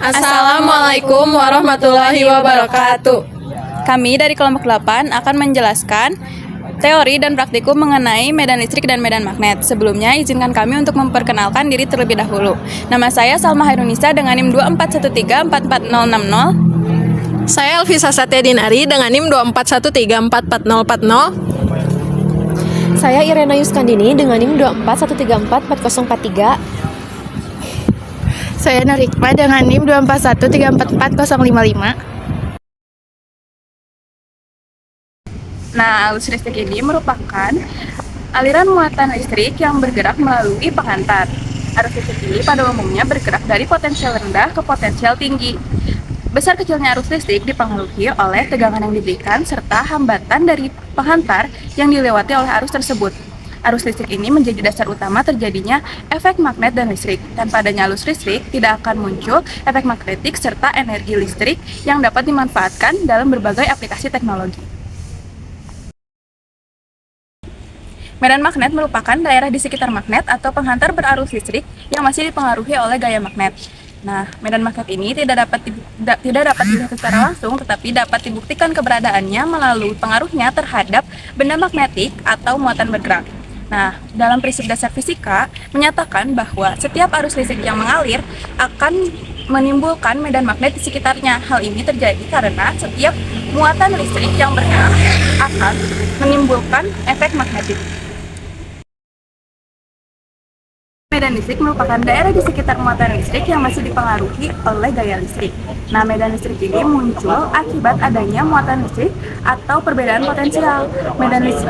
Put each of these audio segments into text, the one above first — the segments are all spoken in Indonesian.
Assalamualaikum warahmatullahi wabarakatuh. Kami dari kelompok 8 akan menjelaskan teori dan praktikum mengenai medan listrik dan medan magnet. Sebelumnya, izinkan kami untuk memperkenalkan diri terlebih dahulu. Nama saya Salma Hairunisa dengan NIM 241344040. Saya Elvisa Satya Dinari dengan NIM 241344040. Saya Irena Yuskandini dengan NIM 241344043. Saya Nurikma dengan NIM 241344055. Nah, arus listrik ini merupakan aliran muatan listrik yang bergerak melalui penghantar. Arus listrik ini pada umumnya bergerak dari potensial rendah ke potensial tinggi. Besar kecilnya arus listrik dipengaruhi oleh tegangan yang diberikan serta hambatan dari penghantar yang dilewati oleh arus tersebut. Arus listrik ini menjadi dasar utama terjadinya efek magnet dan listrik. Tanpa adanya arus listrik, tidak akan muncul efek magnetik serta energi listrik yang dapat dimanfaatkan dalam berbagai aplikasi teknologi. Medan magnet merupakan daerah di sekitar magnet atau penghantar berarus listrik yang masih dipengaruhi oleh gaya magnet. Nah, medan magnet ini tidak dapat dilihat secara langsung, tetapi dapat dibuktikan keberadaannya melalui pengaruhnya terhadap benda magnetik atau muatan bergerak. Nah, dalam prinsip dasar fisika menyatakan bahwa setiap arus listrik yang mengalir akan menimbulkan medan magnet di sekitarnya. Hal ini terjadi karena setiap muatan listrik yang bergerak akan menimbulkan efek magnetik. Medan listrik merupakan daerah di sekitar muatan listrik yang masih dipengaruhi oleh gaya listrik. Nah, medan listrik ini muncul akibat adanya muatan listrik atau perbedaan potensial.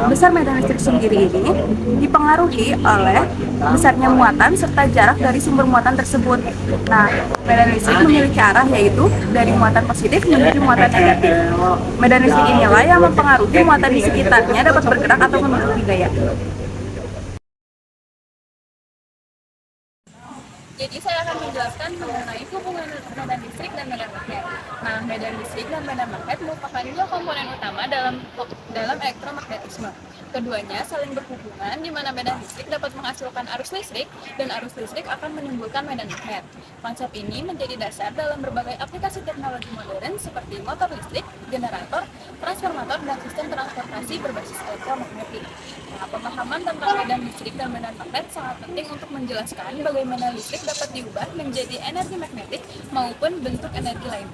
Besar medan listrik sendiri ini dipengaruhi oleh besarnya muatan serta jarak dari sumber muatan tersebut. Nah, medan listrik memiliki arah yaitu dari muatan positif menuju muatan negatif. Medan listrik inilah yang mempengaruhi muatan di sekitarnya dapat bergerak atau memiliki gaya. Jadi saya akan menjelaskan mengenai hubungan medan listrik dan medan magnet. Nah, medan listrik dan medan magnet merupakan dua komponen utama dalam elektromagnetisme. Keduanya saling berhubungan di mana medan listrik dapat menghasilkan arus listrik dan arus listrik akan menimbulkan medan magnet. Konsep ini menjadi dasar dalam berbagai aplikasi teknologi modern seperti motor listrik, generator, transformator, dan sistem transportasi berbasis elektromagnetik. Nah, pemahaman tentang medan listrik dan medan magnet sangat penting untuk menjelaskan bagaimana listrik dapat diubah menjadi energi magnetik maupun bentuk energi lain.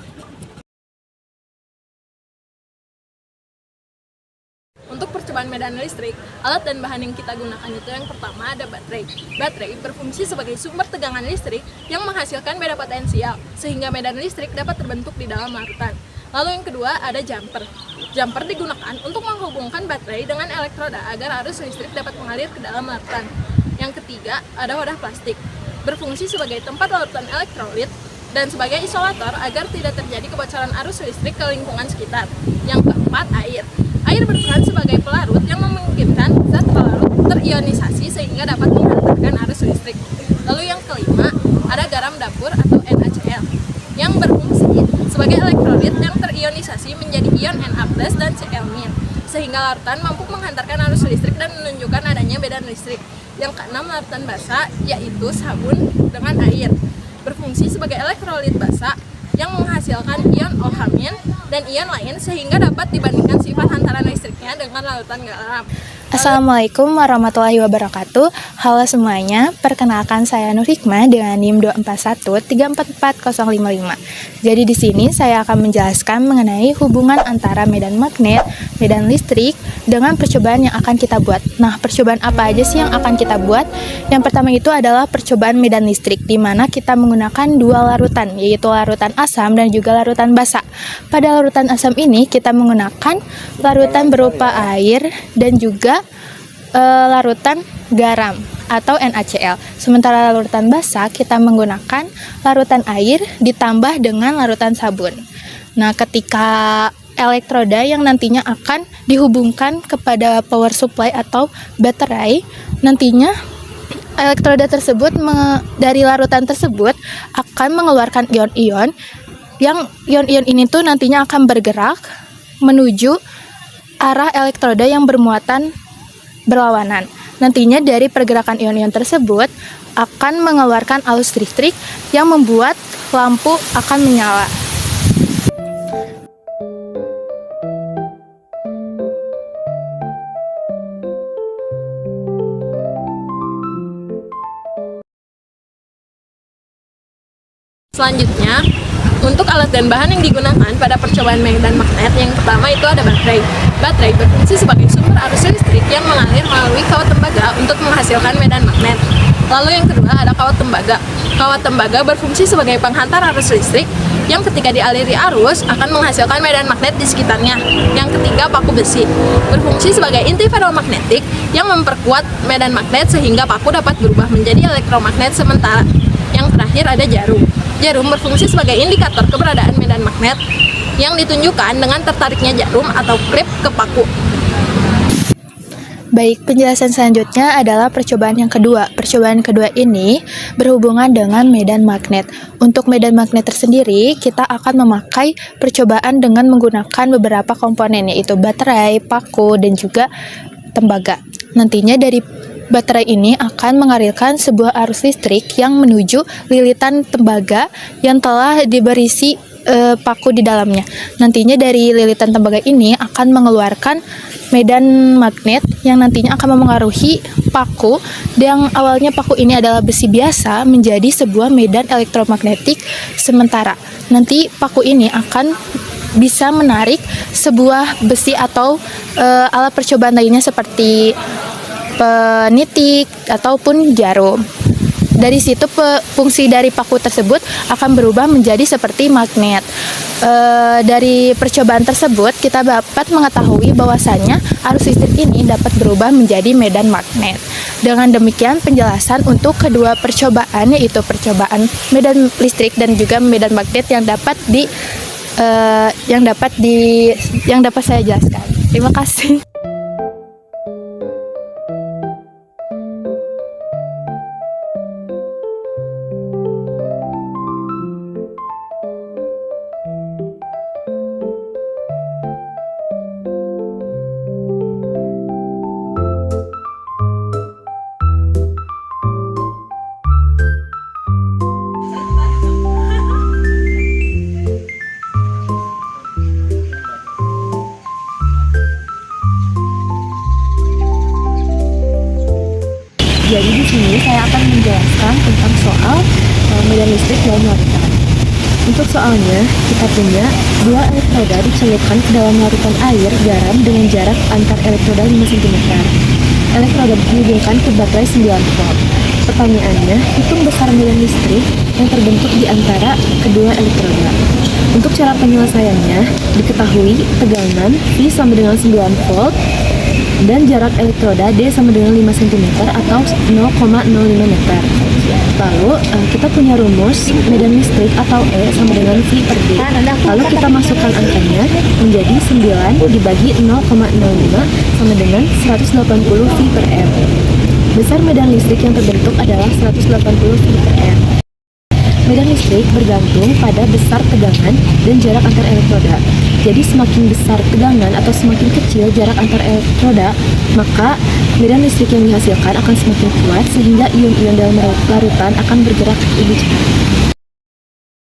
Untuk percobaan medan listrik, alat dan bahan yang kita gunakan itu yang pertama ada baterai. Baterai berfungsi sebagai sumber tegangan listrik yang menghasilkan medan potensial, sehingga medan listrik dapat terbentuk di dalam larutan. Lalu yang kedua ada jumper. Jumper digunakan untuk menghubungkan baterai dengan elektroda agar arus listrik dapat mengalir ke dalam larutan. Yang ketiga ada wadah plastik. Berfungsi sebagai tempat larutan elektrolit dan sebagai isolator agar tidak terjadi kebocoran arus listrik ke lingkungan sekitar. Yang keempat, air. Air berperan sebagai pelarut yang memungkinkan zat pelarut terionisasi sehingga dapat menghantarkan arus listrik. Lalu yang kelima, ada garam dapur atau NaCl yang berfungsi sebagai elektrolit yang terionisasi menjadi ion Na+ dan Cl-, sehingga larutan mampu menghantarkan arus listrik dan menunjukkan adanya medan listrik. Yang keenam, larutan basa, yaitu sabun dengan air. Berfungsi sebagai elektrolit basa yang menghasilkan ion OH- dan ion lain sehingga dapat dibandingkan sifat hantaran listriknya dengan larutan garam. Assalamualaikum warahmatullahi wabarakatuh. Halo semuanya, perkenalkan saya Nurikma dengan NIM 241344055. Jadi di sini saya akan menjelaskan mengenai hubungan antara medan magnet, medan listrik dengan percobaan yang akan kita buat. Nah, percobaan apa aja sih yang akan kita buat? Yang pertama itu adalah percobaan medan listrik, di mana kita menggunakan dua larutan, yaitu larutan asam dan juga larutan basa. Pada larutan asam ini kita menggunakan larutan berupa air dan juga larutan garam atau NaCl. Sementara larutan basa kita menggunakan larutan air ditambah dengan larutan sabun. Nah, ketika elektroda yang nantinya akan dihubungkan kepada power supply atau baterai, nantinya elektroda tersebut dari larutan tersebut akan mengeluarkan ion-ion yang ion-ion ini tuh nantinya akan bergerak menuju arah elektroda yang bermuatan berlawanan. Nantinya dari pergerakan ion-ion tersebut akan mengeluarkan arus listrik yang membuat lampu akan menyala. Selanjutnya, untuk alat dan bahan yang digunakan pada percobaan medan magnet, yang pertama itu ada baterai. Baterai berfungsi sebagai sumber arus listrik yang mengalir melalui kawat tembaga untuk menghasilkan medan magnet. Lalu yang kedua ada kawat tembaga. Kawat tembaga berfungsi sebagai penghantar arus listrik yang ketika dialiri arus akan menghasilkan medan magnet di sekitarnya. Yang ketiga paku besi. Berfungsi sebagai inti ferromagnetik yang memperkuat medan magnet sehingga paku dapat berubah menjadi elektromagnet sementara. Yang terakhir ada jarum. Jarum berfungsi sebagai indikator keberadaan medan magnet yang ditunjukkan dengan tertariknya jarum atau klip ke paku. Baik, penjelasan selanjutnya adalah percobaan yang kedua. Percobaan kedua ini berhubungan dengan medan magnet. Untuk medan magnet tersendiri, kita akan memakai percobaan dengan menggunakan beberapa komponen, yaitu baterai, paku, dan juga tembaga. Nantinya dari baterai ini akan mengalirkan sebuah arus listrik yang menuju lilitan tembaga yang telah berisi paku di dalamnya. Nantinya dari lilitan tembaga ini akan mengeluarkan medan magnet yang nantinya akan memengaruhi paku yang awalnya paku ini adalah besi biasa menjadi sebuah medan elektromagnetik sementara. Nanti paku ini akan bisa menarik sebuah besi atau alat percobaan lainnya seperti penitik ataupun jarum. Dari situ fungsi dari paku tersebut akan berubah menjadi seperti magnet. Dari percobaan tersebut kita dapat mengetahui bahwasanya arus listrik ini dapat berubah menjadi medan magnet. Dengan demikian penjelasan untuk kedua percobaan, yaitu percobaan medan listrik dan juga medan magnet yang dapat saya jelaskan. Terima kasih. Jadi di sini saya akan menjelaskan tentang soal medan listrik dalam larutan. Untuk soalnya, kita punya dua elektroda dicelupkan ke dalam larutan air garam dengan jarak antar elektroda 5 cm. Elektroda dihubungkan ke baterai 9 volt. Pertanyaannya, hitung besar medan listrik yang terbentuk di antara kedua elektroda. Untuk cara penyelesaiannya, diketahui tegangan V sama dengan 9 volt dan jarak elektroda D sama dengan 5 cm atau 0,05 meter. Lalu kita punya rumus medan listrik atau E sama dengan V per D. Lalu kita masukkan angkanya menjadi 9 dibagi 0,05 sama dengan 180 V per M. Besar medan listrik yang terbentuk adalah 180 V per M. Medan listrik bergantung pada besar tegangan dan jarak antar elektroda. Jadi semakin besar tegangan atau semakin kecil jarak antar elektroda, maka medan listrik yang dihasilkan akan semakin kuat sehingga ion-ion dalam larutan akan bergerak lebih cepat.